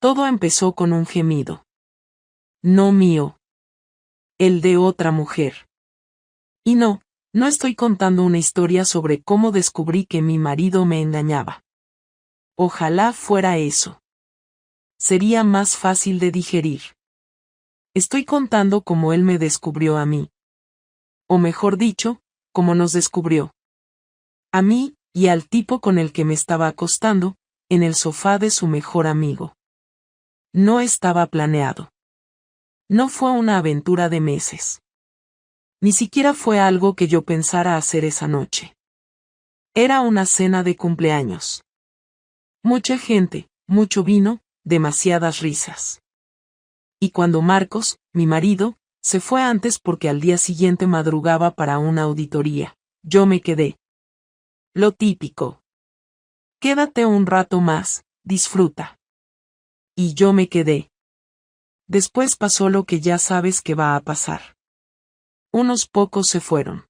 Todo empezó con un gemido. No mío. El de otra mujer. Y no estoy contando una historia sobre cómo descubrí que mi marido me engañaba. Ojalá fuera eso. Sería más fácil de digerir. Estoy contando cómo él me descubrió a mí. O mejor dicho, cómo nos descubrió. A mí, y al tipo con el que me estaba acostando, en el sofá de su mejor amigo. No estaba planeado. No fue una aventura de meses. Ni siquiera fue algo que yo pensara hacer esa noche. Era una cena de cumpleaños. Mucha gente, mucho vino, demasiadas risas. Y cuando Marcos, mi marido, se fue antes porque al día siguiente madrugaba para una auditoría, yo me quedé. Lo típico. Quédate un rato más, disfruta. Y yo me quedé. Después pasó lo que ya sabes que va a pasar. Unos pocos se fueron.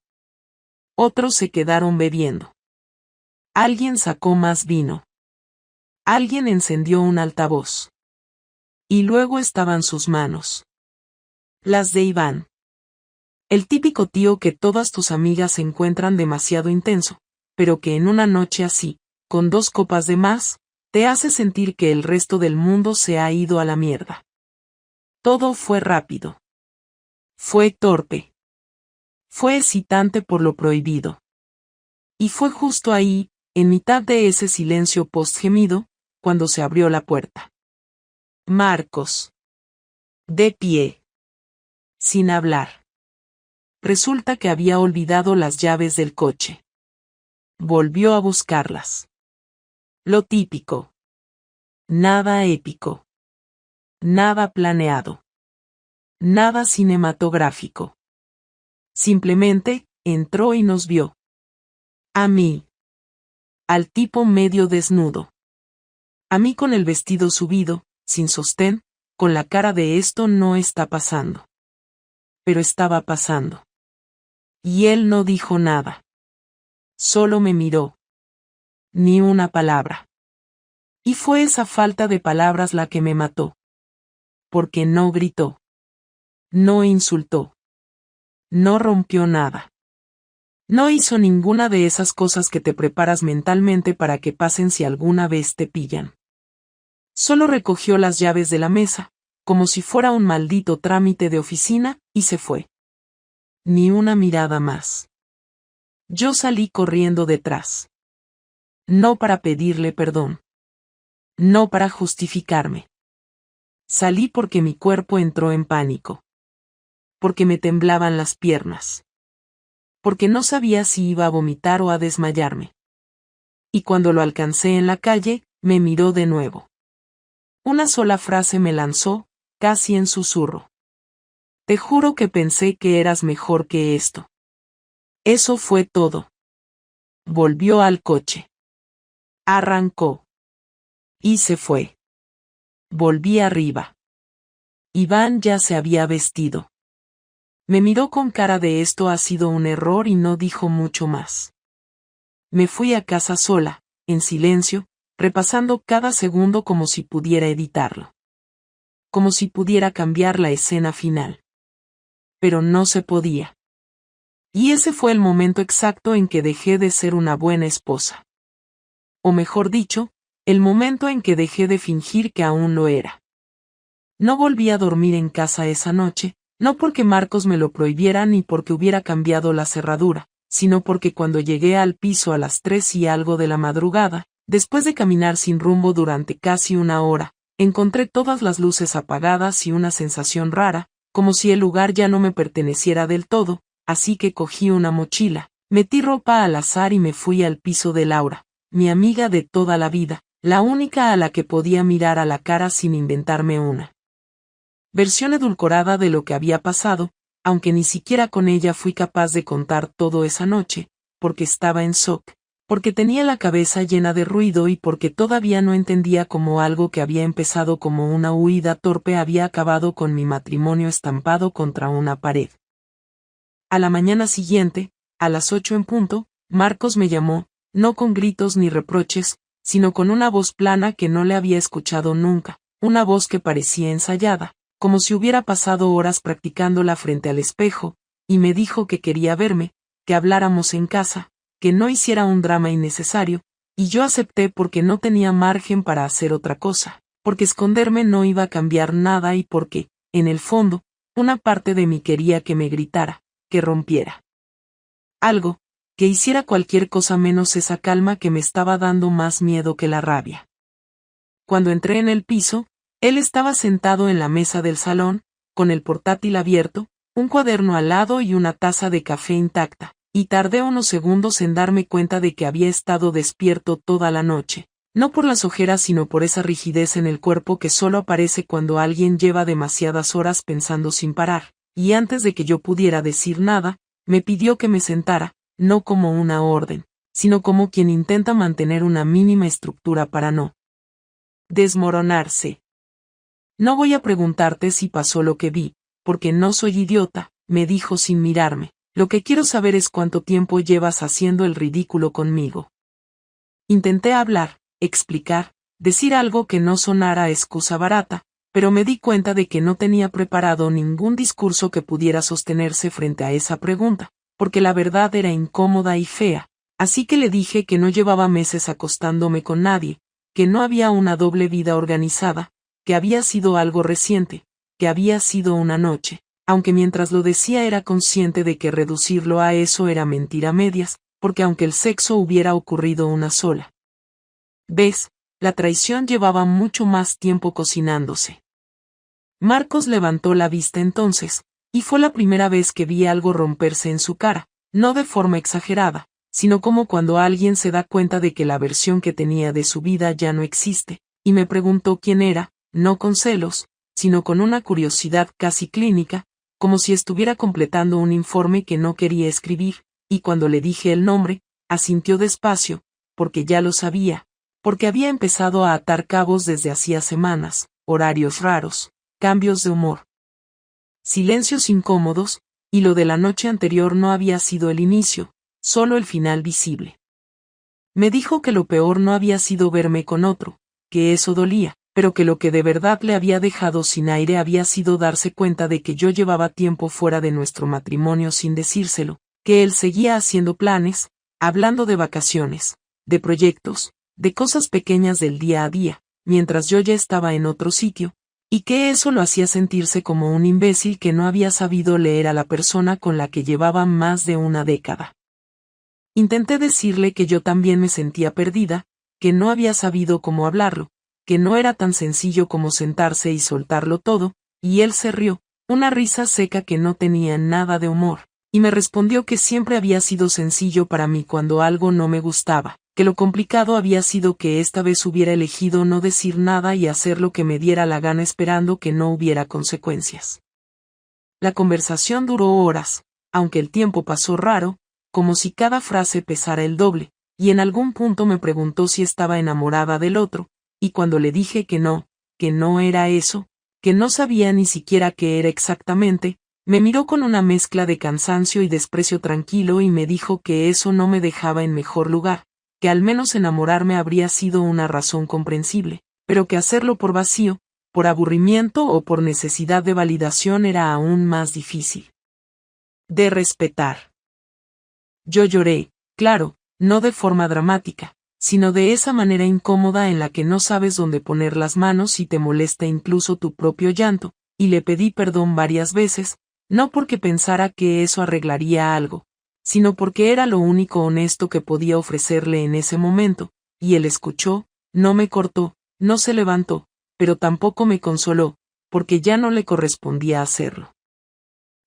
Otros se quedaron bebiendo. Alguien sacó más vino. Alguien encendió un altavoz. Y luego estaban sus manos. Las de Iván. El típico tío que todas tus amigas encuentran demasiado intenso, pero que en una noche así, con 2 copas de más, te hace sentir que el resto del mundo se ha ido a la mierda. Todo fue rápido. Fue torpe. Fue excitante por lo prohibido. Y fue justo ahí, en mitad de ese silencio post-gemido, cuando se abrió la puerta. Marcos. De pie. Sin hablar. Resulta que había olvidado las llaves del coche. Volvió a buscarlas. Lo típico. Nada épico. Nada planeado. Nada cinematográfico. Simplemente, entró y nos vio. A mí. Al tipo medio desnudo. A mí con el vestido subido, sin sostén, con la cara de esto no está pasando. Pero estaba pasando. Y él no dijo nada. Solo me miró. Ni una palabra. Y fue esa falta de palabras la que me mató. Porque no gritó. No insultó. No rompió nada. No hizo ninguna de esas cosas que te preparas mentalmente para que pasen si alguna vez te pillan. Solo recogió las llaves de la mesa, como si fuera un maldito trámite de oficina, y se fue. Ni una mirada más. Yo salí corriendo detrás. No para pedirle perdón. No para justificarme. Salí porque mi cuerpo entró en pánico. Porque me temblaban las piernas. Porque no sabía si iba a vomitar o a desmayarme. Y cuando lo alcancé en la calle, me miró de nuevo. Una sola frase me lanzó, casi en susurro. Te juro que pensé que eras mejor que esto. Eso fue todo. Volvió al coche. Arrancó. Y se fue. Volví arriba. Iván ya se había vestido. Me miró con cara de esto ha sido un error y no dijo mucho más. Me fui a casa sola, en silencio, repasando cada segundo como si pudiera editarlo. Como si pudiera cambiar la escena final. Pero no se podía. Y ese fue el momento exacto en que dejé de ser una buena esposa. O mejor dicho, el momento en que dejé de fingir que aún lo era. No volví a dormir en casa esa noche, no porque Marcos me lo prohibiera ni porque hubiera cambiado la cerradura, sino porque cuando llegué al piso a las 3 y algo de la madrugada, después de caminar sin rumbo durante casi una hora, encontré todas las luces apagadas y una sensación rara, como si el lugar ya no me perteneciera del todo, así que cogí una mochila, metí ropa al azar y me fui al piso de Laura, mi amiga de toda la vida, la única a la que podía mirar a la cara sin inventarme una versión edulcorada de lo que había pasado, aunque ni siquiera con ella fui capaz de contar todo esa noche, porque estaba en shock, porque tenía la cabeza llena de ruido y porque todavía no entendía cómo algo que había empezado como una huida torpe había acabado con mi matrimonio estampado contra una pared. A la mañana siguiente, a las 8 en punto, Marcos me llamó, no con gritos ni reproches, sino con una voz plana que no le había escuchado nunca, una voz que parecía ensayada, como si hubiera pasado horas practicándola frente al espejo, y me dijo que quería verme, que habláramos en casa, que no hiciera un drama innecesario, y yo acepté porque no tenía margen para hacer otra cosa, porque esconderme no iba a cambiar nada y porque, en el fondo, una parte de mí quería que me gritara, que rompiera algo, que hiciera cualquier cosa menos esa calma que me estaba dando más miedo que la rabia. Cuando entré en el piso, él estaba sentado en la mesa del salón, con el portátil abierto, un cuaderno al lado y una taza de café intacta, y tardé unos segundos en darme cuenta de que había estado despierto toda la noche, no por las ojeras sino por esa rigidez en el cuerpo que solo aparece cuando alguien lleva demasiadas horas pensando sin parar, y antes de que yo pudiera decir nada, me pidió que me sentara, no como una orden, sino como quien intenta mantener una mínima estructura para no desmoronarse. No voy a preguntarte si pasó lo que vi, porque no soy idiota, me dijo sin mirarme. Lo que quiero saber es cuánto tiempo llevas haciendo el ridículo conmigo. Intenté hablar, explicar, decir algo que no sonara a excusa barata, pero me di cuenta de que no tenía preparado ningún discurso que pudiera sostenerse frente a esa pregunta, porque la verdad era incómoda y fea, así que le dije que no llevaba meses acostándome con nadie, que no había una doble vida organizada, que había sido algo reciente, que había sido una noche, aunque mientras lo decía era consciente de que reducirlo a eso era mentira a medias, porque aunque el sexo hubiera ocurrido una sola vez, la traición llevaba mucho más tiempo cocinándose. Marcos levantó la vista entonces, y fue la primera vez que vi algo romperse en su cara, no de forma exagerada, sino como cuando alguien se da cuenta de que la versión que tenía de su vida ya no existe, y me preguntó quién era, no con celos, sino con una curiosidad casi clínica, como si estuviera completando un informe que no quería escribir, y cuando le dije el nombre, asintió despacio, porque ya lo sabía, porque había empezado a atar cabos desde hacía semanas, horarios raros, cambios de humor, silencios incómodos, y lo de la noche anterior no había sido el inicio, solo el final visible. Me dijo que lo peor no había sido verme con otro, que eso dolía, pero que lo que de verdad le había dejado sin aire había sido darse cuenta de que yo llevaba tiempo fuera de nuestro matrimonio sin decírselo, que él seguía haciendo planes, hablando de vacaciones, de proyectos, de cosas pequeñas del día a día, mientras yo ya estaba en otro sitio, y que eso lo hacía sentirse como un imbécil que no había sabido leer a la persona con la que llevaba más de una década. Intenté decirle que yo también me sentía perdida, que no había sabido cómo hablarlo, que no era tan sencillo como sentarse y soltarlo todo, y él se rió, una risa seca que no tenía nada de humor, y me respondió que siempre había sido sencillo para mí cuando algo no me gustaba, que lo complicado había sido que esta vez hubiera elegido no decir nada y hacer lo que me diera la gana esperando que no hubiera consecuencias. La conversación duró horas, aunque el tiempo pasó raro, como si cada frase pesara el doble, y en algún punto me preguntó si estaba enamorada del otro, y cuando le dije que no era eso, que no sabía ni siquiera qué era exactamente, me miró con una mezcla de cansancio y desprecio tranquilo y me dijo que eso no me dejaba en mejor lugar, que al menos enamorarme habría sido una razón comprensible, pero que hacerlo por vacío, por aburrimiento o por necesidad de validación era aún más difícil de respetar. Yo lloré, claro, no de forma dramática, sino de esa manera incómoda en la que no sabes dónde poner las manos y te molesta incluso tu propio llanto, y le pedí perdón varias veces, no porque pensara que eso arreglaría algo, sino porque era lo único honesto que podía ofrecerle en ese momento, y él escuchó, no me cortó, no se levantó, pero tampoco me consoló, porque ya no le correspondía hacerlo.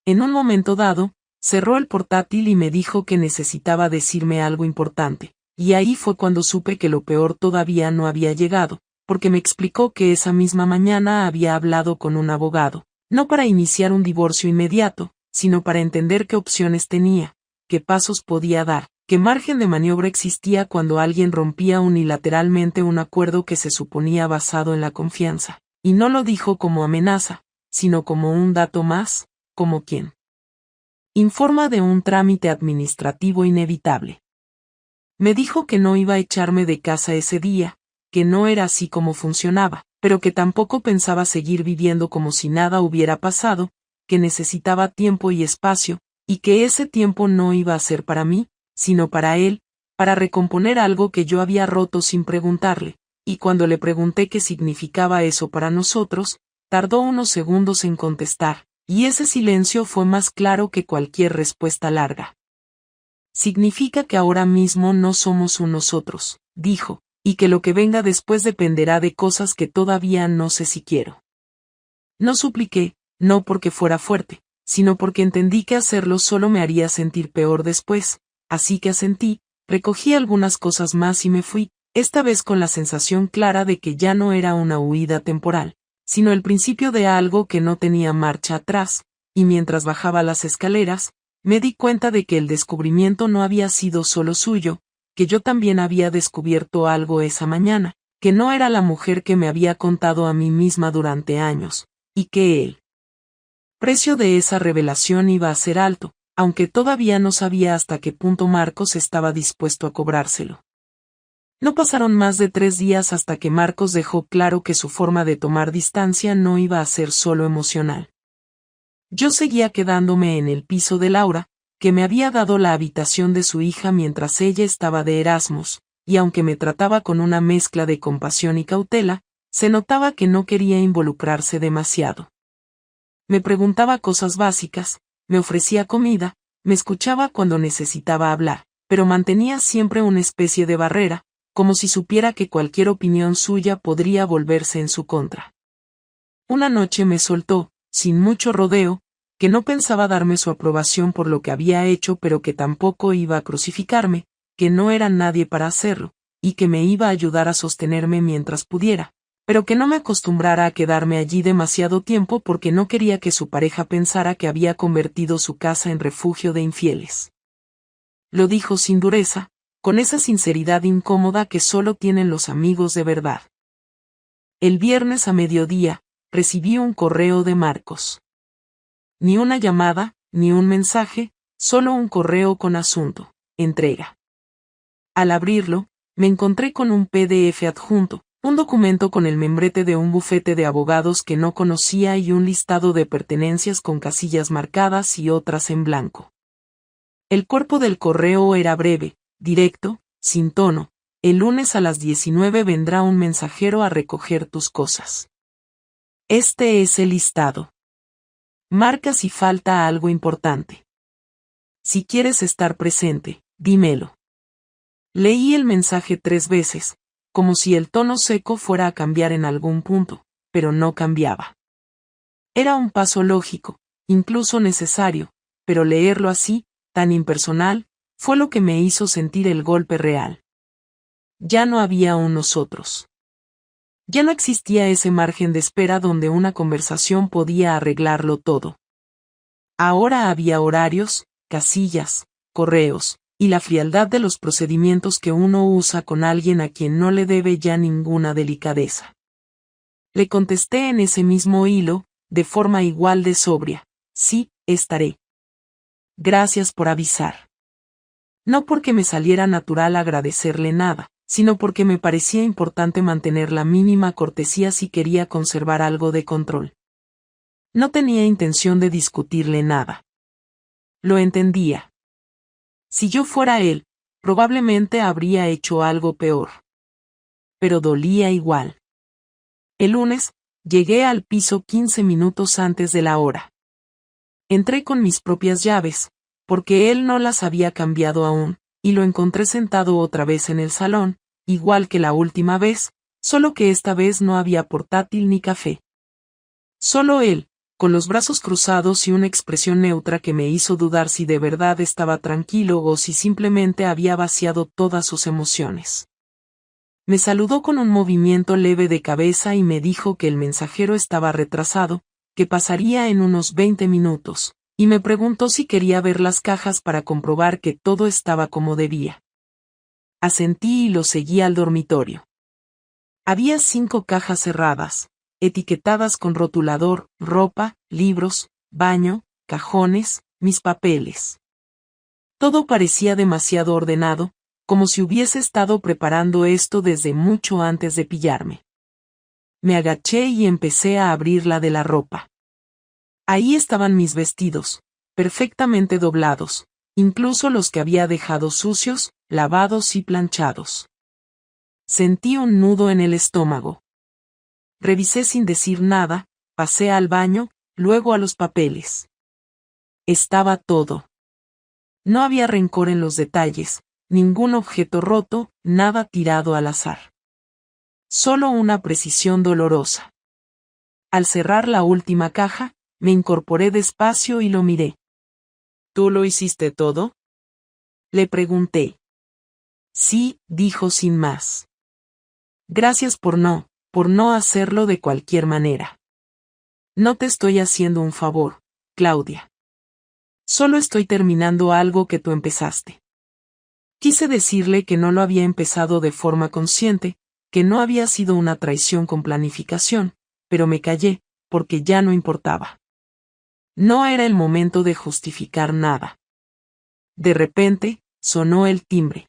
En un momento dado, cerró el portátil y me dijo que necesitaba decirme algo importante, y ahí fue cuando supe que lo peor todavía no había llegado, porque me explicó que esa misma mañana había hablado con un abogado, no para iniciar un divorcio inmediato, sino para entender qué opciones tenía, qué pasos podía dar, qué margen de maniobra existía cuando alguien rompía unilateralmente un acuerdo que se suponía basado en la confianza, y no lo dijo como amenaza, sino como un dato más, como quien informa de un trámite administrativo inevitable. Me dijo que no iba a echarme de casa ese día, que no era así como funcionaba, pero que tampoco pensaba seguir viviendo como si nada hubiera pasado, que necesitaba tiempo y espacio, y que ese tiempo no iba a ser para mí, sino para él, para recomponer algo que yo había roto sin preguntarle, y cuando le pregunté qué significaba eso para nosotros, tardó unos segundos en contestar, y ese silencio fue más claro que cualquier respuesta larga. Significa que ahora mismo no somos un nosotros, dijo, y que lo que venga después dependerá de cosas que todavía no sé si quiero. No supliqué, no porque fuera fuerte, sino porque entendí que hacerlo solo me haría sentir peor después, así que asentí, recogí algunas cosas más y me fui, esta vez con la sensación clara de que ya no era una huida temporal, sino el principio de algo que no tenía marcha atrás, y mientras bajaba las escaleras, me di cuenta de que el descubrimiento no había sido solo suyo, que yo también había descubierto algo esa mañana, que no era la mujer que me había contado a mí misma durante años, y que el precio de esa revelación iba a ser alto, aunque todavía no sabía hasta qué punto Marcos estaba dispuesto a cobrárselo. No pasaron más de 3 días hasta que Marcos dejó claro que su forma de tomar distancia no iba a ser solo emocional. Yo seguía quedándome en el piso de Laura, que me había dado la habitación de su hija mientras ella estaba de Erasmus, y aunque me trataba con una mezcla de compasión y cautela, se notaba que no quería involucrarse demasiado. Me preguntaba cosas básicas, me ofrecía comida, me escuchaba cuando necesitaba hablar, pero mantenía siempre una especie de barrera, como si supiera que cualquier opinión suya podría volverse en su contra. Una noche me soltó, sin mucho rodeo, que no pensaba darme su aprobación por lo que había hecho, pero que tampoco iba a crucificarme, que no era nadie para hacerlo, y que me iba a ayudar a sostenerme mientras pudiera, pero que no me acostumbrara a quedarme allí demasiado tiempo porque no quería que su pareja pensara que había convertido su casa en refugio de infieles. Lo dijo sin dureza, con esa sinceridad incómoda que solo tienen los amigos de verdad. El viernes a mediodía, recibí un correo de Marcos. Ni una llamada, ni un mensaje, solo un correo con asunto, entrega. Al abrirlo, me encontré con un PDF adjunto, un documento con el membrete de un bufete de abogados que no conocía y un listado de pertenencias con casillas marcadas y otras en blanco. El cuerpo del correo era breve, directo, sin tono: el lunes a las 19 vendrá un mensajero a recoger tus cosas. Este es el listado. Marca si falta algo importante. Si quieres estar presente, dímelo. Leí el mensaje 3 veces, como si el tono seco fuera a cambiar en algún punto, pero no cambiaba. Era un paso lógico, incluso necesario, pero leerlo así, tan impersonal, fue lo que me hizo sentir el golpe real. Ya no había un nosotros. Ya no existía ese margen de espera donde una conversación podía arreglarlo todo. Ahora había horarios, casillas, correos, y la frialdad de los procedimientos que uno usa con alguien a quien no le debe ya ninguna delicadeza. Le contesté en ese mismo hilo, de forma igual de sobria: sí, estaré. Gracias por avisar. No porque me saliera natural agradecerle nada, sino porque me parecía importante mantener la mínima cortesía si quería conservar algo de control. No tenía intención de discutirle nada. Lo entendía. Si yo fuera él, probablemente habría hecho algo peor. Pero dolía igual. El lunes, llegué al piso 15 minutos antes de la hora. Entré con mis propias llaves, porque él no las había cambiado aún, y lo encontré sentado otra vez en el salón, igual que la última vez, solo que esta vez no había portátil ni café. Solo él, con los brazos cruzados y una expresión neutra que me hizo dudar si de verdad estaba tranquilo o si simplemente había vaciado todas sus emociones. Me saludó con un movimiento leve de cabeza y me dijo que el mensajero estaba retrasado, que pasaría en unos 20 minutos, y me preguntó si quería ver las cajas para comprobar que todo estaba como debía. Asentí y lo seguí al dormitorio. Había 5 cajas cerradas, etiquetadas con rotulador: ropa, libros, baño, cajones, mis papeles. Todo parecía demasiado ordenado, como si hubiese estado preparando esto desde mucho antes de pillarme. Me agaché y empecé a abrirla de la ropa. Ahí estaban mis vestidos, perfectamente doblados, incluso los que había dejado sucios, lavados y planchados. Sentí un nudo en el estómago. Revisé sin decir nada, pasé al baño, luego a los papeles. Estaba todo. No había rencor en los detalles, ningún objeto roto, nada tirado al azar. Solo una precisión dolorosa. Al cerrar la última caja, me incorporé despacio y lo miré. ¿Tú lo hiciste todo? Le pregunté. Sí, dijo sin más. Gracias por no hacerlo de cualquier manera. No te estoy haciendo un favor, Claudia. Solo estoy terminando algo que tú empezaste. Quise decirle que no lo había empezado de forma consciente, que no había sido una traición con planificación, pero me callé, porque ya no importaba. No era el momento de justificar nada. De repente, sonó el timbre.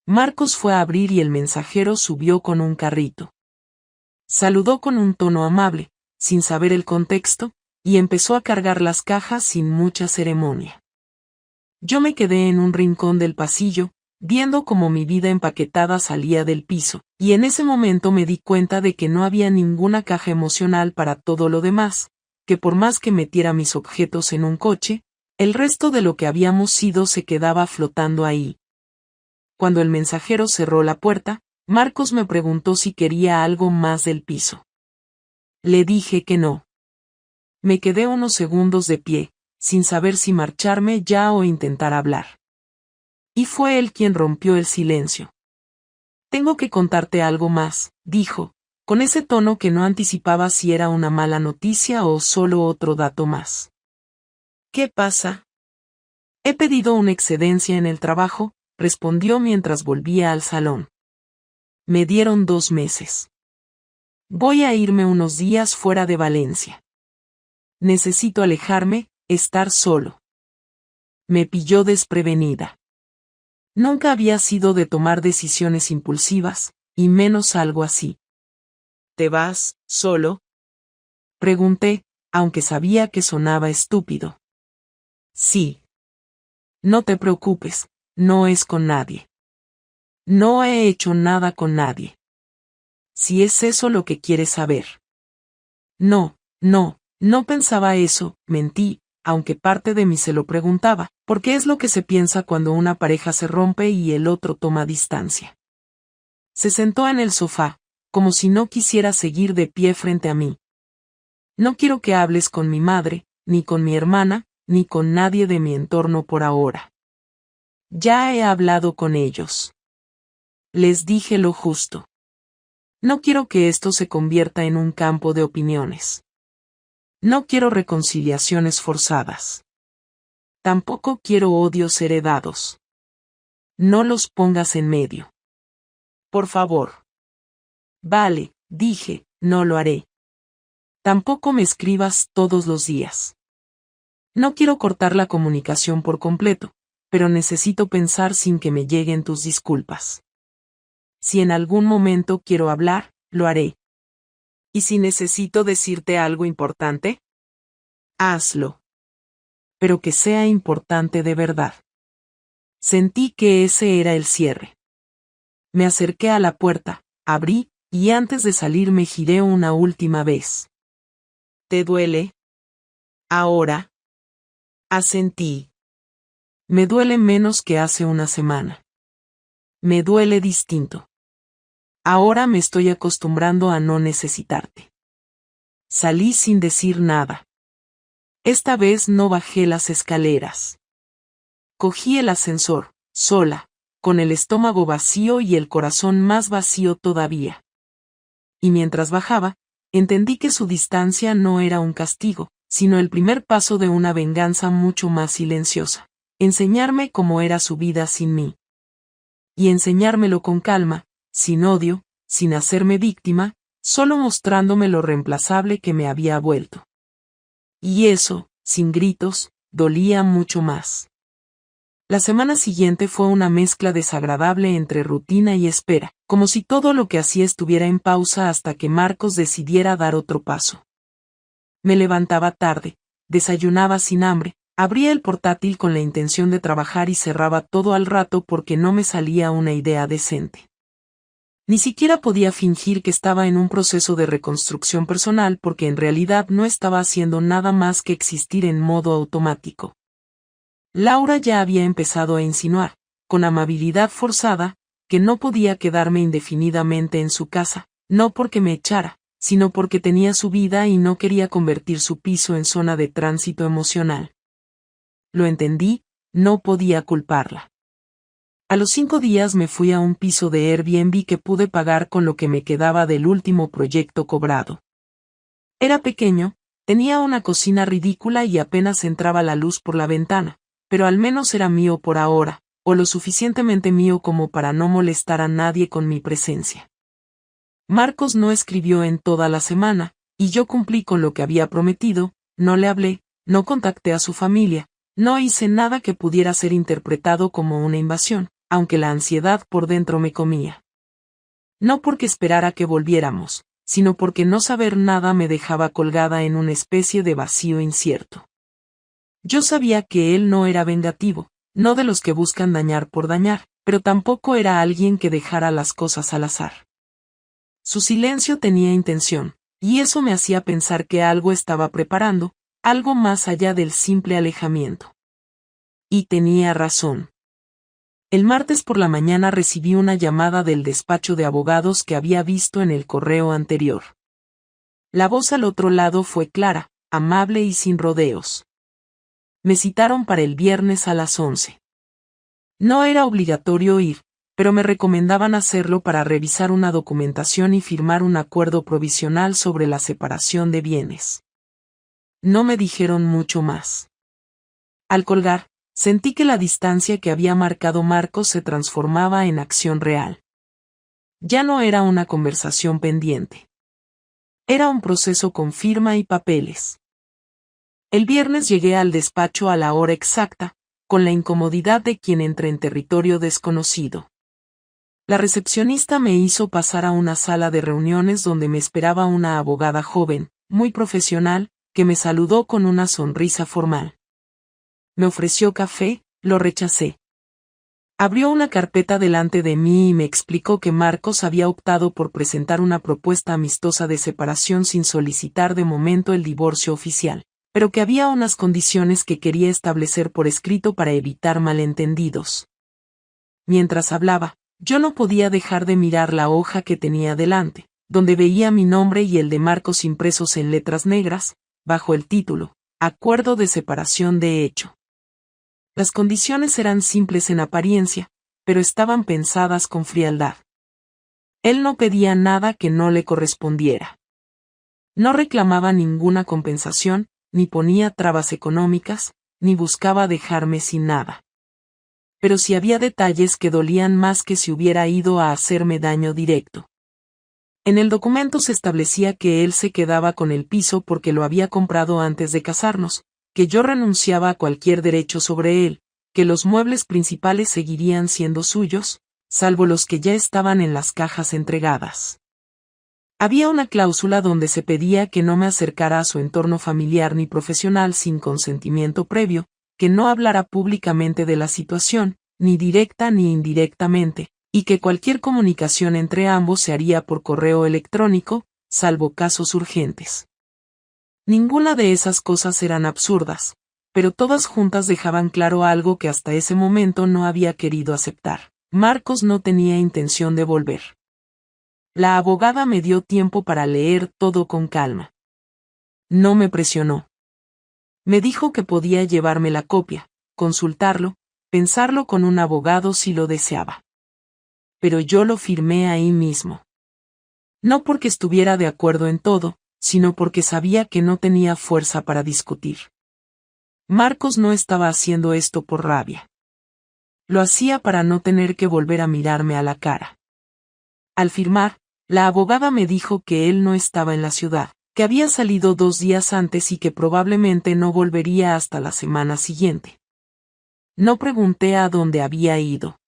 Marcos fue a abrir y el mensajero subió con un carrito. Saludó con un tono amable, sin saber el contexto, y empezó a cargar las cajas sin mucha ceremonia. Yo me quedé en un rincón del pasillo, viendo cómo mi vida empaquetada salía del piso, y en ese momento me di cuenta de que no había ninguna caja emocional para todo lo demás, que por más que metiera mis objetos en un coche, el resto de lo que habíamos sido se quedaba flotando ahí. Cuando el mensajero cerró la puerta, Marcos me preguntó si quería algo más del piso. Le dije que no. Me quedé unos segundos de pie, sin saber si marcharme ya o intentar hablar. Y fue él quien rompió el silencio. Tengo que contarte algo más, dijo, con ese tono que no anticipaba si era una mala noticia o solo otro dato más. ¿Qué pasa? He pedido una excedencia en el trabajo, respondió mientras volvía al salón. Me dieron 2 meses. Voy a irme unos días fuera de Valencia. Necesito alejarme, estar solo. Me pilló desprevenida. Nunca había sido de tomar decisiones impulsivas, y menos algo así. ¿Te vas, solo? Pregunté, aunque sabía que sonaba estúpido. Sí. No te preocupes, no es con nadie. No he hecho nada con nadie. Si es eso lo que quieres saber. No pensaba eso, mentí, aunque parte de mí se lo preguntaba, porque es lo que se piensa cuando una pareja se rompe y el otro toma distancia. Se sentó en el sofá, como si no quisiera seguir de pie frente a mí. No quiero que hables con mi madre, ni con mi hermana, ni con nadie de mi entorno por ahora. Ya he hablado con ellos. Les dije lo justo. No quiero que esto se convierta en un campo de opiniones. No quiero reconciliaciones forzadas. Tampoco quiero odios heredados. No los pongas en medio. Por favor. Vale, dije, no lo haré. Tampoco me escribas todos los días. No quiero cortar la comunicación por completo, pero necesito pensar sin que me lleguen tus disculpas. Si en algún momento quiero hablar, lo haré. ¿Y si necesito decirte algo importante? Hazlo. Pero que sea importante de verdad. Sentí que ese era el cierre. Me acerqué a la puerta, abrí, y antes de salir me giré una última vez. ¿Te duele? Ahora. Asentí. Me duele menos que hace una semana. Me duele distinto. Ahora me estoy acostumbrando a no necesitarte. Salí sin decir nada. Esta vez no bajé las escaleras. Cogí el ascensor, sola, con el estómago vacío y el corazón más vacío todavía. Y mientras bajaba, entendí que su distancia no era un castigo, sino el primer paso de una venganza mucho más silenciosa. Enseñarme cómo era su vida sin mí. Y enseñármelo con calma, sin odio, sin hacerme víctima, solo mostrándome lo reemplazable que me había vuelto. Y eso, sin gritos, dolía mucho más. La semana siguiente fue una mezcla desagradable entre rutina y espera, como si todo lo que hacía estuviera en pausa hasta que Marcos decidiera dar otro paso. Me levantaba tarde, desayunaba sin hambre, abría el portátil con la intención de trabajar y cerraba todo al rato porque no me salía una idea decente. Ni siquiera podía fingir que estaba en un proceso de reconstrucción personal porque en realidad no estaba haciendo nada más que existir en modo automático. Laura ya había empezado a insinuar, con amabilidad forzada, que no podía quedarme indefinidamente en su casa, no porque me echara, sino porque tenía su vida y no quería convertir su piso en zona de tránsito emocional. Lo entendí, no podía culparla. A los 5 días me fui a un piso de Airbnb que pude pagar con lo que me quedaba del último proyecto cobrado. Era pequeño, tenía una cocina ridícula y apenas entraba la luz por la ventana, pero al menos era mío por ahora, o lo suficientemente mío como para no molestar a nadie con mi presencia. Marcos no escribió en toda la semana, y yo cumplí con lo que había prometido, no le hablé, no contacté a su familia, no hice nada que pudiera ser interpretado como una invasión, aunque la ansiedad por dentro me comía. No porque esperara que volviéramos, sino porque no saber nada me dejaba colgada en una especie de vacío incierto. Yo sabía que él no era vengativo, no de los que buscan dañar por dañar, pero tampoco era alguien que dejara las cosas al azar. Su silencio tenía intención, y eso me hacía pensar que algo estaba preparando, algo más allá del simple alejamiento. Y tenía razón. El martes por la mañana recibí una llamada del despacho de abogados que había visto en el correo anterior. La voz al otro lado fue clara, amable y sin rodeos. Me citaron para el viernes a las 11. No era obligatorio ir, pero me recomendaban hacerlo para revisar una documentación y firmar un acuerdo provisional sobre la separación de bienes. No me dijeron mucho más. Al colgar, sentí que la distancia que había marcado Marcos se transformaba en acción real. Ya no era una conversación pendiente. Era un proceso con firma y papeles. El viernes llegué al despacho a la hora exacta, con la incomodidad de quien entra en territorio desconocido. La recepcionista me hizo pasar a una sala de reuniones donde me esperaba una abogada joven, muy profesional, que me saludó con una sonrisa formal. Me ofreció café, lo rechacé. Abrió una carpeta delante de mí y me explicó que Marcos había optado por presentar una propuesta amistosa de separación sin solicitar de momento el divorcio oficial, pero que había unas condiciones que quería establecer por escrito para evitar malentendidos. Mientras hablaba, yo no podía dejar de mirar la hoja que tenía delante, donde veía mi nombre y el de Marcos impresos en letras negras, bajo el título, Acuerdo de separación de hecho. Las condiciones eran simples en apariencia, pero estaban pensadas con frialdad. Él no pedía nada que no le correspondiera. No reclamaba ninguna compensación, ni ponía trabas económicas, ni buscaba dejarme sin nada. Pero sí había detalles que dolían más que si hubiera ido a hacerme daño directo. En el documento se establecía que él se quedaba con el piso porque lo había comprado antes de casarnos, que yo renunciaba a cualquier derecho sobre él, que los muebles principales seguirían siendo suyos, salvo los que ya estaban en las cajas entregadas. Había una cláusula donde se pedía que no me acercara a su entorno familiar ni profesional sin consentimiento previo, que no hablara públicamente de la situación, ni directa ni indirectamente, y que cualquier comunicación entre ambos se haría por correo electrónico, salvo casos urgentes. Ninguna de esas cosas eran absurdas, pero todas juntas dejaban claro algo que hasta ese momento no había querido aceptar. Marcos no tenía intención de volver. La abogada me dio tiempo para leer todo con calma. No me presionó. Me dijo que podía llevarme la copia, consultarlo, pensarlo con un abogado si lo deseaba. Pero yo lo firmé ahí mismo. No porque estuviera de acuerdo en todo, sino porque sabía que no tenía fuerza para discutir. Marcos no estaba haciendo esto por rabia. Lo hacía para no tener que volver a mirarme a la cara. Al firmar, la abogada me dijo que él no estaba en la ciudad, que había salido 2 días antes y que probablemente no volvería hasta la semana siguiente. No pregunté a dónde había ido.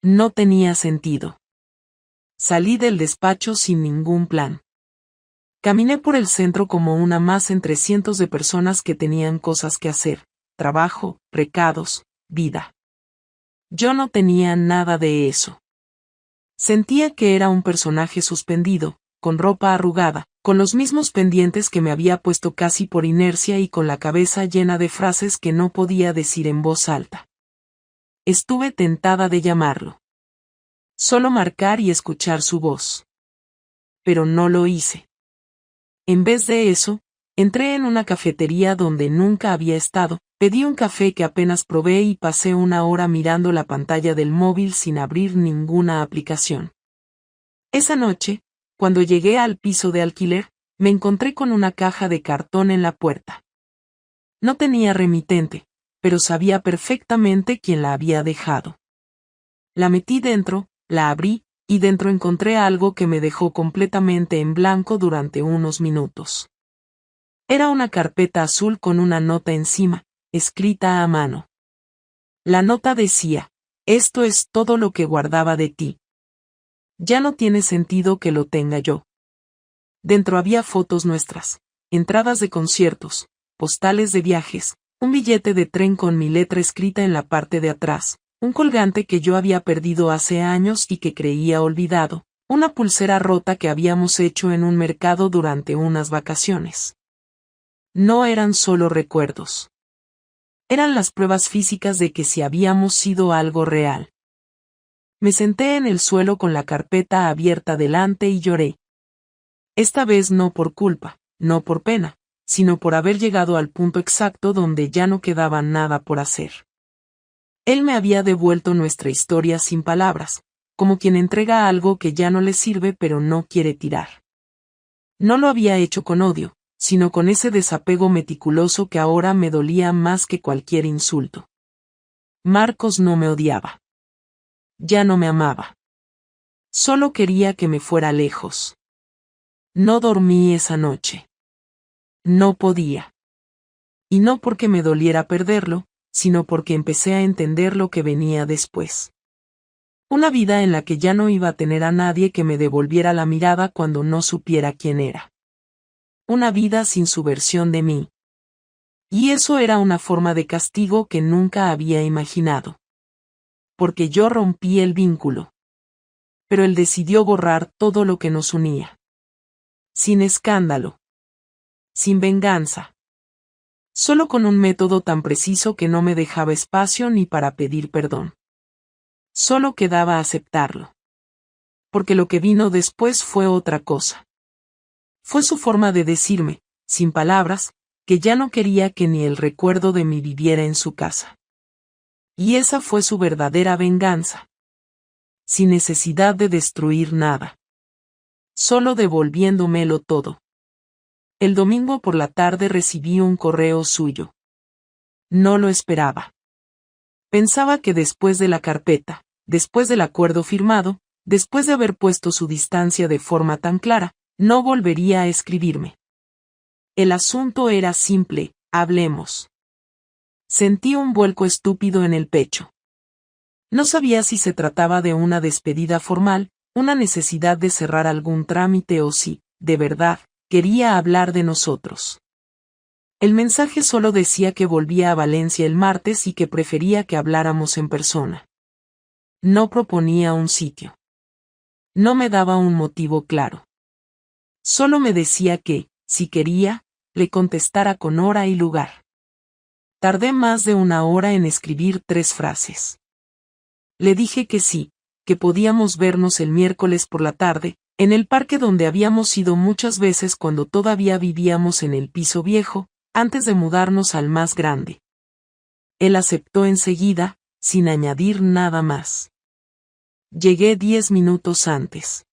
No tenía sentido. Salí del despacho sin ningún plan. Caminé por el centro como una más entre cientos de personas que tenían cosas que hacer, trabajo, recados, vida. Yo no tenía nada de eso. Sentía que era un personaje suspendido, con ropa arrugada, con los mismos pendientes que me había puesto casi por inercia y con la cabeza llena de frases que no podía decir en voz alta. Estuve tentada de llamarlo. Solo marcar y escuchar su voz. Pero no lo hice. En vez de eso, entré en una cafetería donde nunca había estado, pedí un café que apenas probé y pasé una hora mirando la pantalla del móvil sin abrir ninguna aplicación. Esa noche, cuando llegué al piso de alquiler, me encontré con una caja de cartón en la puerta. No tenía remitente, pero sabía perfectamente quién la había dejado. La metí dentro, la abrí, y dentro encontré algo que me dejó completamente en blanco durante unos minutos. Era una carpeta azul con una nota encima, escrita a mano. La nota decía: esto es todo lo que guardaba de ti. Ya no tiene sentido que lo tenga yo. Dentro había fotos nuestras, entradas de conciertos, postales de viajes, un billete de tren con mi letra escrita en la parte de atrás, un colgante que yo había perdido hace años y que creía olvidado, una pulsera rota que habíamos hecho en un mercado durante unas vacaciones. No eran solo recuerdos. Eran las pruebas físicas de que sí habíamos sido algo real. Me senté en el suelo con la carpeta abierta delante y lloré. Esta vez no por culpa, no por pena, sino por haber llegado al punto exacto donde ya no quedaba nada por hacer. Él me había devuelto nuestra historia sin palabras, como quien entrega algo que ya no le sirve pero no quiere tirar. No lo había hecho con odio, sino con ese desapego meticuloso que ahora me dolía más que cualquier insulto. Marcos no me odiaba. Ya no me amaba. Solo quería que me fuera lejos. No dormí esa noche. No podía. Y no porque me doliera perderlo, sino porque empecé a entender lo que venía después. Una vida en la que ya no iba a tener a nadie que me devolviera la mirada cuando no supiera quién era. Una vida sin su versión de mí. Y eso era una forma de castigo que nunca había imaginado. Porque yo rompí el vínculo. Pero él decidió borrar todo lo que nos unía. Sin escándalo. Sin venganza. Solo con un método tan preciso que no me dejaba espacio ni para pedir perdón. Solo quedaba aceptarlo. Porque lo que vino después fue otra cosa. Fue su forma de decirme, sin palabras, que ya no quería que ni el recuerdo de mí viviera en su casa. Y esa fue su verdadera venganza. Sin necesidad de destruir nada. Solo devolviéndomelo todo. El domingo por la tarde recibí un correo suyo. No lo esperaba. Pensaba que después de la carpeta, después del acuerdo firmado, después de haber puesto su distancia de forma tan clara, no volvería a escribirme. El asunto era simple: hablemos. Sentí un vuelco estúpido en el pecho. No sabía si se trataba de una despedida formal, una necesidad de cerrar algún trámite o si, de verdad, quería hablar de nosotros. El mensaje solo decía que volvía a Valencia el martes y que prefería que habláramos en persona. No proponía un sitio. No me daba un motivo claro. Solo me decía que, si quería, le contestara con hora y lugar. Tardé más de una hora en escribir 3 frases. Le dije que sí, que podíamos vernos el miércoles por la tarde, en el parque donde habíamos ido muchas veces cuando todavía vivíamos en el piso viejo, antes de mudarnos al más grande. Él aceptó enseguida, sin añadir nada más. Llegué 10 minutos antes.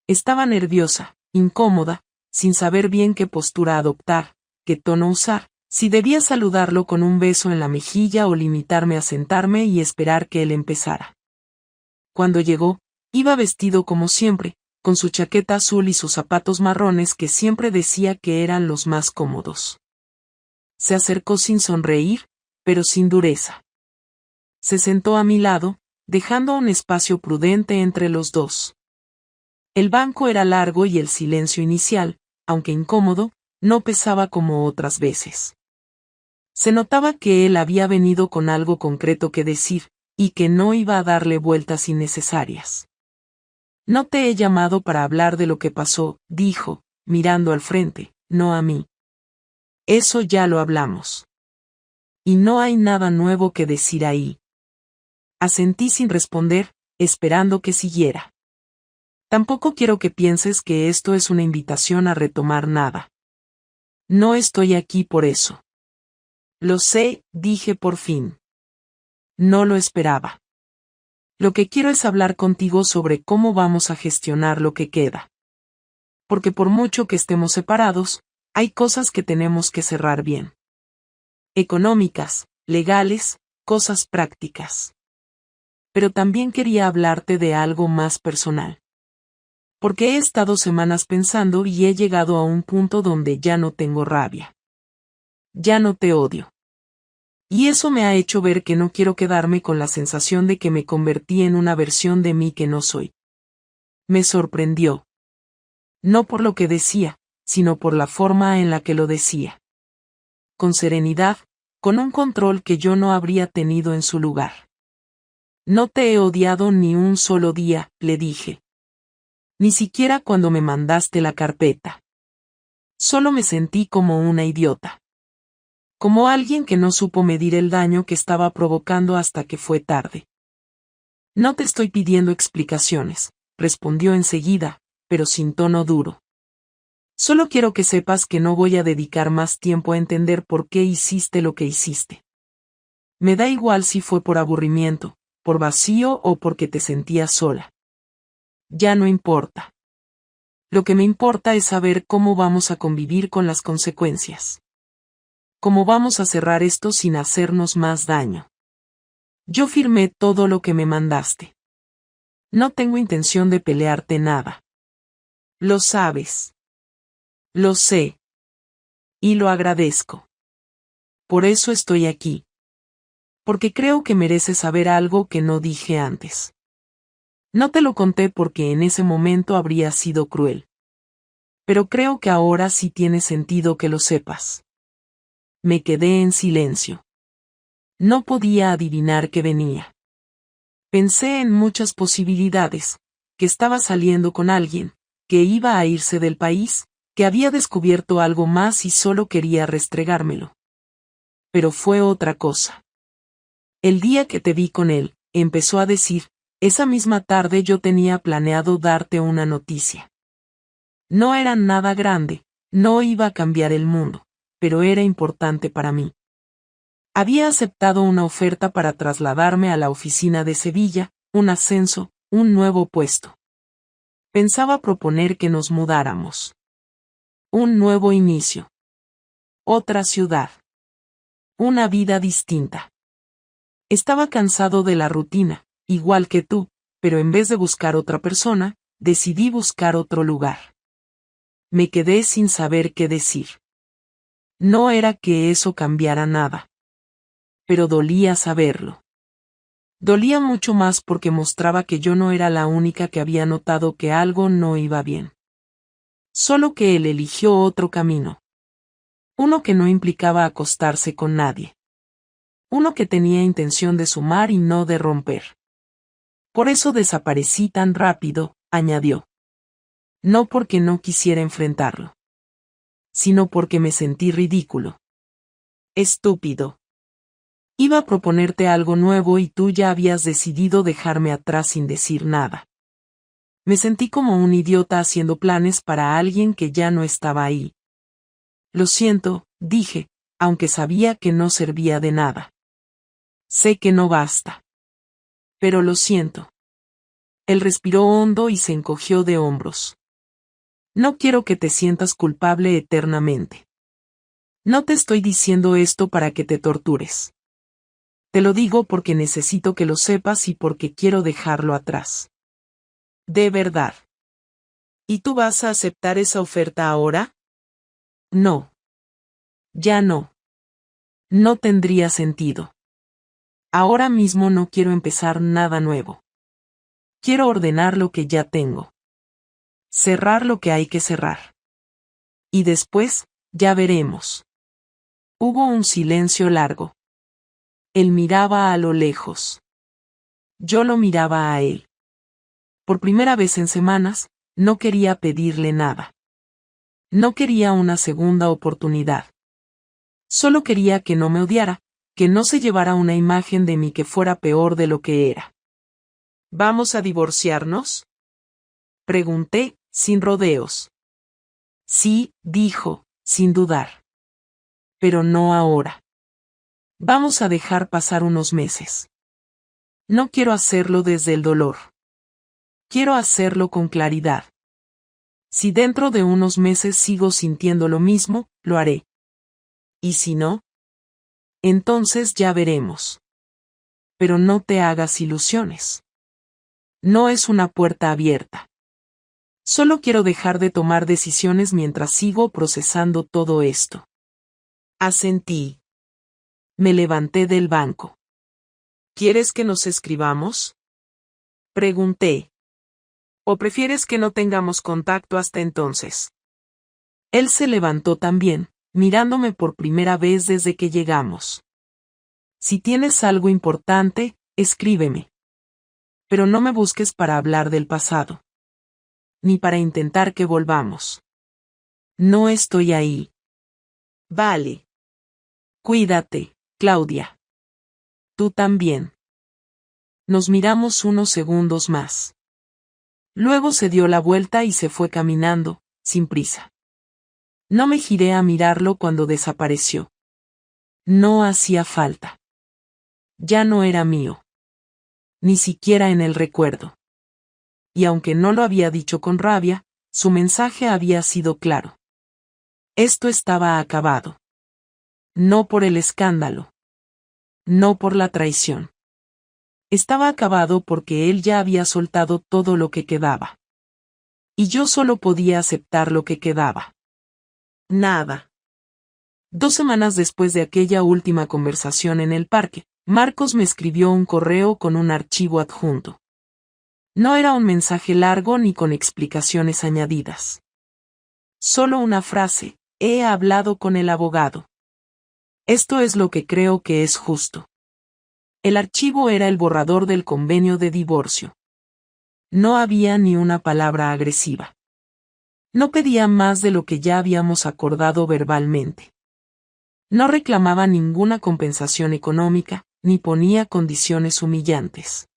Estaba nerviosa, incómoda, sin saber bien qué postura adoptar, qué tono usar, si debía saludarlo con un beso en la mejilla o limitarme a sentarme y esperar que él empezara. Cuando llegó, iba vestido como siempre, con su chaqueta azul y sus zapatos marrones que siempre decía que eran los más cómodos. Se acercó sin sonreír, pero sin dureza. Se sentó a mi lado, dejando un espacio prudente entre los dos. El banco era largo y el silencio inicial, aunque incómodo, no pesaba como otras veces. Se notaba que él había venido con algo concreto que decir, y que no iba a darle vueltas innecesarias. No te he llamado para hablar de lo que pasó, dijo, mirando al frente, no a mí. Eso ya lo hablamos. Y no hay nada nuevo que decir ahí. Asentí sin responder, esperando que siguiera. Tampoco quiero que pienses que esto es una invitación a retomar nada. No estoy aquí por eso. Lo sé, dije por fin. No lo esperaba. Lo que quiero es hablar contigo sobre cómo vamos a gestionar lo que queda. Porque por mucho que estemos separados, hay cosas que tenemos que cerrar bien. Económicas, legales, cosas prácticas. Pero también quería hablarte de algo más personal. Porque he estado semanas pensando y he llegado a un punto donde ya no tengo rabia. Ya no te odio. Y eso me ha hecho ver que no quiero quedarme con la sensación de que me convertí en una versión de mí que no soy. Me sorprendió. No por lo que decía, sino por la forma en la que lo decía. Con serenidad, con un control que yo no habría tenido en su lugar. No te he odiado ni un solo día, le dije. Ni siquiera cuando me mandaste la carpeta. Solo me sentí como una idiota. Como alguien que no supo medir el daño que estaba provocando hasta que fue tarde. No te estoy pidiendo explicaciones, respondió enseguida, pero sin tono duro. Solo quiero que sepas que no voy a dedicar más tiempo a entender por qué hiciste lo que hiciste. Me da igual si fue por aburrimiento, por vacío o porque te sentías sola. Ya no importa. Lo que me importa es saber cómo vamos a convivir con las consecuencias. Cómo vamos a cerrar esto sin hacernos más daño. Yo firmé todo lo que me mandaste. No tengo intención de pelearte nada. Lo sabes. Lo sé. Y lo agradezco. Por eso estoy aquí. Porque creo que mereces saber algo que no dije antes. No te lo conté porque en ese momento habría sido cruel. Pero creo que ahora sí tiene sentido que lo sepas. Me quedé en silencio. No podía adivinar qué venía. Pensé en muchas posibilidades, que estaba saliendo con alguien, que iba a irse del país, que había descubierto algo más y solo quería restregármelo. Pero fue otra cosa. El día que te vi con él, empezó a decir, esa misma tarde yo tenía planeado darte una noticia. No era nada grande, no iba a cambiar el mundo, pero era importante para mí. Había aceptado una oferta para trasladarme a la oficina de Sevilla, un ascenso, un nuevo puesto. Pensaba proponer que nos mudáramos. Un nuevo inicio. Otra ciudad. Una vida distinta. Estaba cansado de la rutina, igual que tú, pero en vez de buscar otra persona, decidí buscar otro lugar. Me quedé sin saber qué decir. No era que eso cambiara nada. Pero dolía saberlo. Dolía mucho más porque mostraba que yo no era la única que había notado que algo no iba bien. Solo que él eligió otro camino. Uno que no implicaba acostarse con nadie. Uno que tenía intención de sumar y no de romper. Por eso desaparecí tan rápido, añadió. No porque no quisiera enfrentarlo. Sino porque me sentí ridículo. Estúpido. Iba a proponerte algo nuevo y tú ya habías decidido dejarme atrás sin decir nada. Me sentí como un idiota haciendo planes para alguien que ya no estaba ahí. Lo siento, dije, aunque sabía que no servía de nada. Sé que no basta. Pero lo siento. Él respiró hondo y se encogió de hombros. No quiero que te sientas culpable eternamente. No te estoy diciendo esto para que te tortures. Te lo digo porque necesito que lo sepas y porque quiero dejarlo atrás. De verdad. ¿Y tú vas a aceptar esa oferta ahora? No. Ya no. No tendría sentido. Ahora mismo no quiero empezar nada nuevo. Quiero ordenar lo que ya tengo. Cerrar lo que hay que cerrar. Y después, ya veremos. Hubo un silencio largo. Él miraba a lo lejos. Yo lo miraba a él. Por primera vez en semanas, no quería pedirle nada. No quería una segunda oportunidad. Solo quería que no me odiara, que no se llevara una imagen de mí que fuera peor de lo que era. ¿Vamos a divorciarnos? Pregunté, sin rodeos. Sí, dijo, sin dudar. Pero no ahora. Vamos a dejar pasar unos meses. No quiero hacerlo desde el dolor. Quiero hacerlo con claridad. Si dentro de unos meses sigo sintiendo lo mismo, lo haré. ¿Y si no? Entonces ya veremos. Pero no te hagas ilusiones. No es una puerta abierta. Solo quiero dejar de tomar decisiones mientras sigo procesando todo esto. Asentí. Me levanté del banco. ¿Quieres que nos escribamos? Pregunté. ¿O prefieres que no tengamos contacto hasta entonces? Él se levantó también, mirándome por primera vez desde que llegamos. Si tienes algo importante, escríbeme. Pero no me busques para hablar del pasado. Ni para intentar que volvamos. No estoy ahí. Vale. Cuídate, Claudia. Tú también. Nos miramos unos segundos más. Luego se dio la vuelta y se fue caminando, sin prisa. No me giré a mirarlo cuando desapareció. No hacía falta. Ya no era mío. Ni siquiera en el recuerdo. Y aunque no lo había dicho con rabia, su mensaje había sido claro. Esto estaba acabado. No por el escándalo. No por la traición. Estaba acabado porque él ya había soltado todo lo que quedaba. Y yo solo podía aceptar lo que quedaba. Nada. 2 semanas después de aquella última conversación en el parque, Marcos me escribió un correo con un archivo adjunto. No era un mensaje largo ni con explicaciones añadidas. Solo una frase: he hablado con el abogado. Esto es lo que creo que es justo. El archivo era el borrador del convenio de divorcio. No había ni una palabra agresiva. No pedía más de lo que ya habíamos acordado verbalmente. No reclamaba ninguna compensación económica, ni ponía condiciones humillantes.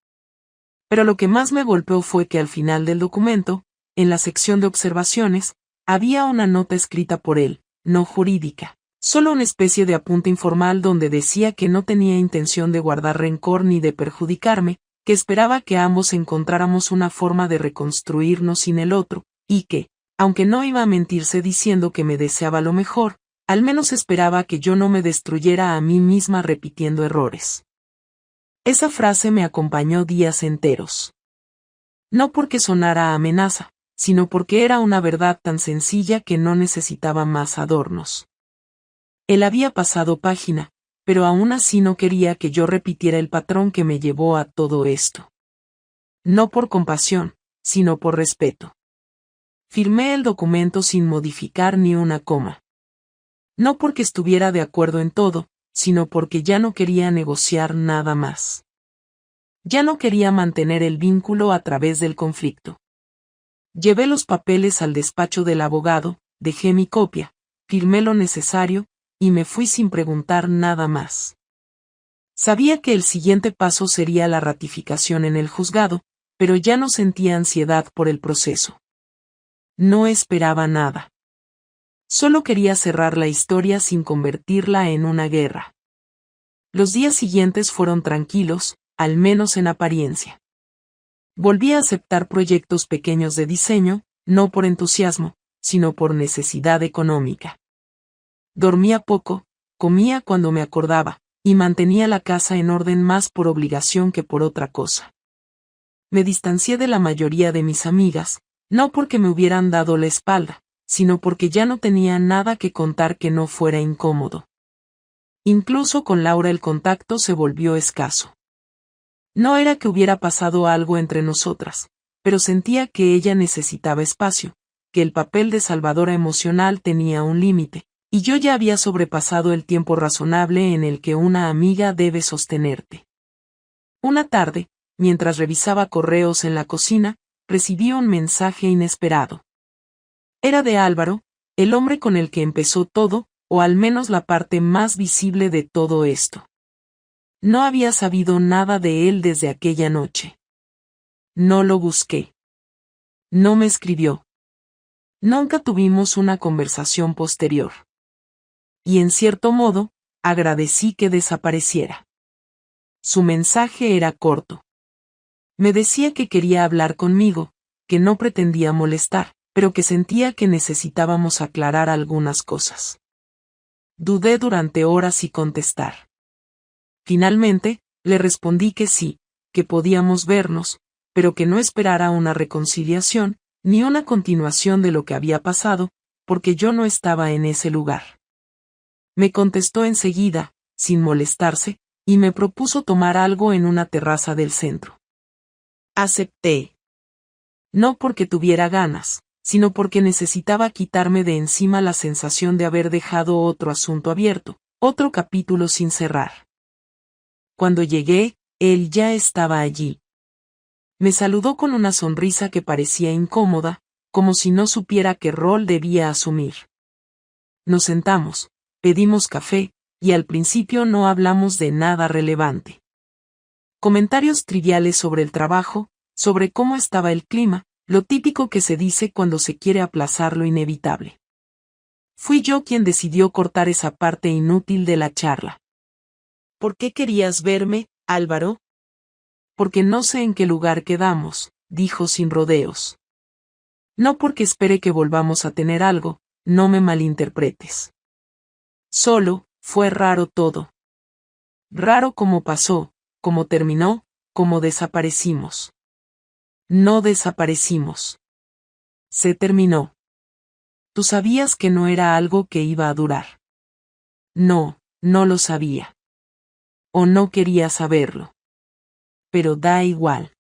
Pero lo que más me golpeó fue que al final del documento, en la sección de observaciones, había una nota escrita por él, no jurídica. Solo una especie de apunte informal donde decía que no tenía intención de guardar rencor ni de perjudicarme, que esperaba que ambos encontráramos una forma de reconstruirnos sin el otro, y que, aunque no iba a mentirse diciendo que me deseaba lo mejor, al menos esperaba que yo no me destruyera a mí misma repitiendo errores. Esa frase me acompañó días enteros. No porque sonara a amenaza, sino porque era una verdad tan sencilla que no necesitaba más adornos. Él había pasado página, pero aún así no quería que yo repitiera el patrón que me llevó a todo esto. No por compasión, sino por respeto. Firmé el documento sin modificar ni una coma. No porque estuviera de acuerdo en todo, sino porque ya no quería negociar nada más. Ya no quería mantener el vínculo a través del conflicto. Llevé los papeles al despacho del abogado, dejé mi copia, firmé lo necesario, y me fui sin preguntar nada más. Sabía que el siguiente paso sería la ratificación en el juzgado, pero ya no sentía ansiedad por el proceso. No esperaba nada. Solo quería cerrar la historia sin convertirla en una guerra. Los días siguientes fueron tranquilos, al menos en apariencia. Volví a aceptar proyectos pequeños de diseño, no por entusiasmo, sino por necesidad económica. Dormía poco, comía cuando me acordaba, y mantenía la casa en orden más por obligación que por otra cosa. Me distancié de la mayoría de mis amigas, no porque me hubieran dado la espalda, sino porque ya no tenía nada que contar que no fuera incómodo. Incluso con Laura el contacto se volvió escaso. No era que hubiera pasado algo entre nosotras, pero sentía que ella necesitaba espacio, que el papel de salvadora emocional tenía un límite, y yo ya había sobrepasado el tiempo razonable en el que una amiga debe sostenerte. Una tarde, mientras revisaba correos en la cocina, recibí un mensaje inesperado. Era de Álvaro, el hombre con el que empezó todo, o al menos la parte más visible de todo esto. No había sabido nada de él desde aquella noche. No lo busqué. No me escribió. Nunca tuvimos una conversación posterior. Y en cierto modo, agradecí que desapareciera. Su mensaje era corto. Me decía que quería hablar conmigo, que no pretendía molestar, pero que sentía que necesitábamos aclarar algunas cosas. Dudé durante horas y contestar. Finalmente, le respondí que sí, que podíamos vernos, pero que no esperara una reconciliación, ni una continuación de lo que había pasado, porque yo no estaba en ese lugar. Me contestó enseguida, sin molestarse, y me propuso tomar algo en una terraza del centro. Acepté. No porque tuviera ganas, sino porque necesitaba quitarme de encima la sensación de haber dejado otro asunto abierto, otro capítulo sin cerrar. Cuando llegué, él ya estaba allí. Me saludó con una sonrisa que parecía incómoda, como si no supiera qué rol debía asumir. Nos sentamos, pedimos café, y al principio no hablamos de nada relevante. Comentarios triviales sobre el trabajo, sobre cómo estaba el clima, lo típico que se dice cuando se quiere aplazar lo inevitable. Fui yo quien decidió cortar esa parte inútil de la charla. ¿Por qué querías verme, Álvaro? Porque no sé en qué lugar quedamos, dijo sin rodeos. No porque espere que volvamos a tener algo, no me malinterpretes. Solo, fue raro todo. Raro cómo pasó, cómo terminó, cómo desaparecimos. No desaparecimos. Se terminó. Tú sabías que no era algo que iba a durar. No, no lo sabía. O no quería saberlo. Pero da igual.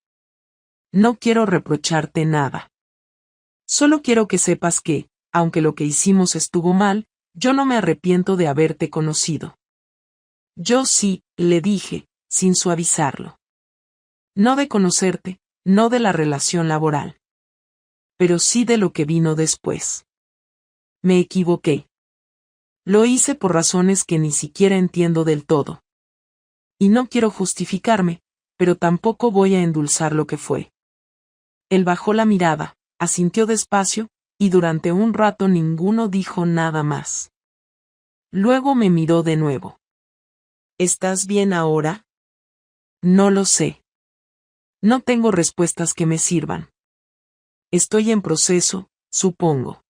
No quiero reprocharte nada. Solo quiero que sepas que, aunque lo que hicimos estuvo mal, yo no me arrepiento de haberte conocido. Yo sí, le dije, sin suavizarlo. No de conocerte, no de la relación laboral. Pero sí de lo que vino después. Me equivoqué. Lo hice por razones que ni siquiera entiendo del todo. Y no quiero justificarme, pero tampoco voy a endulzar lo que fue. Él bajó la mirada, asintió despacio, y durante un rato ninguno dijo nada más. Luego me miró de nuevo. ¿Estás bien ahora? No lo sé. No tengo respuestas que me sirvan. Estoy en proceso, supongo.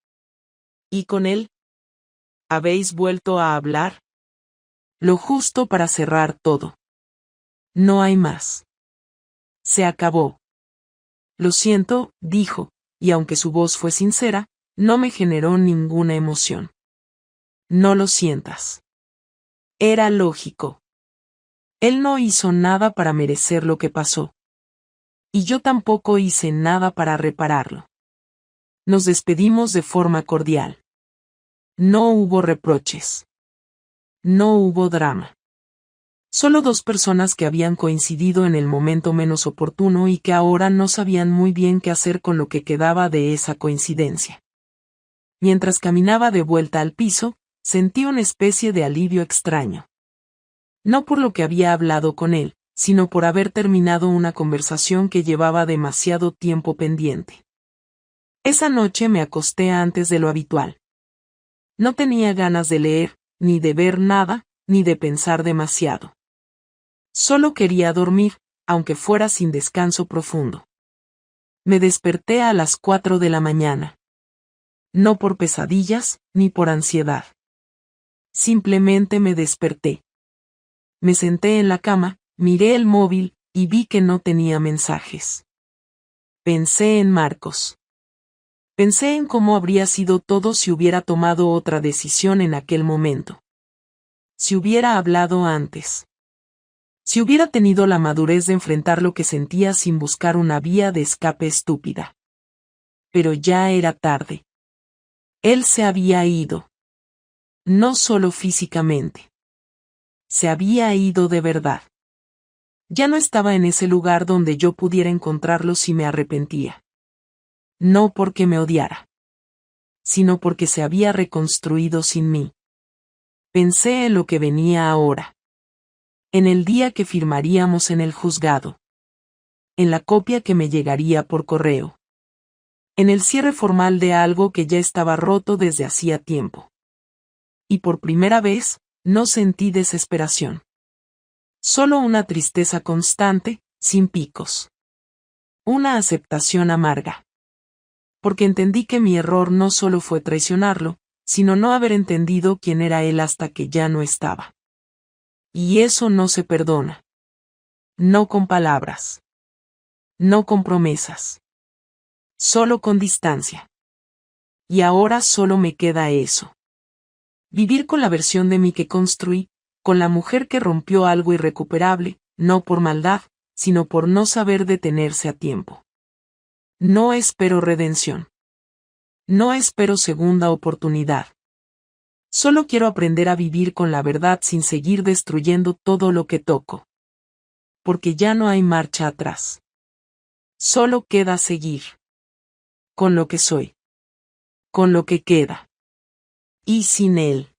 ¿Y con él? ¿Habéis vuelto a hablar? Lo justo para cerrar todo. No hay más. Se acabó. Lo siento, dijo, y aunque su voz fue sincera, no me generó ninguna emoción. No lo sientas. Era lógico. Él no hizo nada para merecer lo que pasó. Y yo tampoco hice nada para repararlo. Nos despedimos de forma cordial. No hubo reproches. No hubo drama. Solo dos personas que habían coincidido en el momento menos oportuno y que ahora no sabían muy bien qué hacer con lo que quedaba de esa coincidencia. Mientras caminaba de vuelta al piso, sentí una especie de alivio extraño. No por lo que había hablado con él, sino por haber terminado una conversación que llevaba demasiado tiempo pendiente. Esa noche me acosté antes de lo habitual. No tenía ganas de leer, ni de ver nada, ni de pensar demasiado. Solo quería dormir, aunque fuera sin descanso profundo. Me desperté a las 4 de la mañana. No por pesadillas, ni por ansiedad. Simplemente me desperté. Me senté en la cama, miré el móvil, y vi que no tenía mensajes. Pensé en Marcos. Pensé en cómo habría sido todo si hubiera tomado otra decisión en aquel momento. Si hubiera hablado antes. Si hubiera tenido la madurez de enfrentar lo que sentía sin buscar una vía de escape estúpida. Pero ya era tarde. Él se había ido. No solo físicamente. Se había ido de verdad. Ya no estaba en ese lugar donde yo pudiera encontrarlo si me arrepentía. No porque me odiara, sino porque se había reconstruido sin mí. Pensé en lo que venía ahora. En el día que firmaríamos en el juzgado. En la copia que me llegaría por correo. En el cierre formal de algo que ya estaba roto desde hacía tiempo. Y por primera vez, no sentí desesperación. Solo una tristeza constante, sin picos. Una aceptación amarga. Porque entendí que mi error no solo fue traicionarlo, sino no haber entendido quién era él hasta que ya no estaba. Y eso no se perdona. No con palabras. No con promesas. Solo con distancia. Y ahora solo me queda eso. Vivir con la versión de mí que construí, con la mujer que rompió algo irrecuperable, no por maldad, sino por no saber detenerse a tiempo. No espero redención. No espero segunda oportunidad. Solo quiero aprender a vivir con la verdad sin seguir destruyendo todo lo que toco. Porque ya no hay marcha atrás. Solo queda seguir. Con lo que soy. Con lo que queda. Y sin él.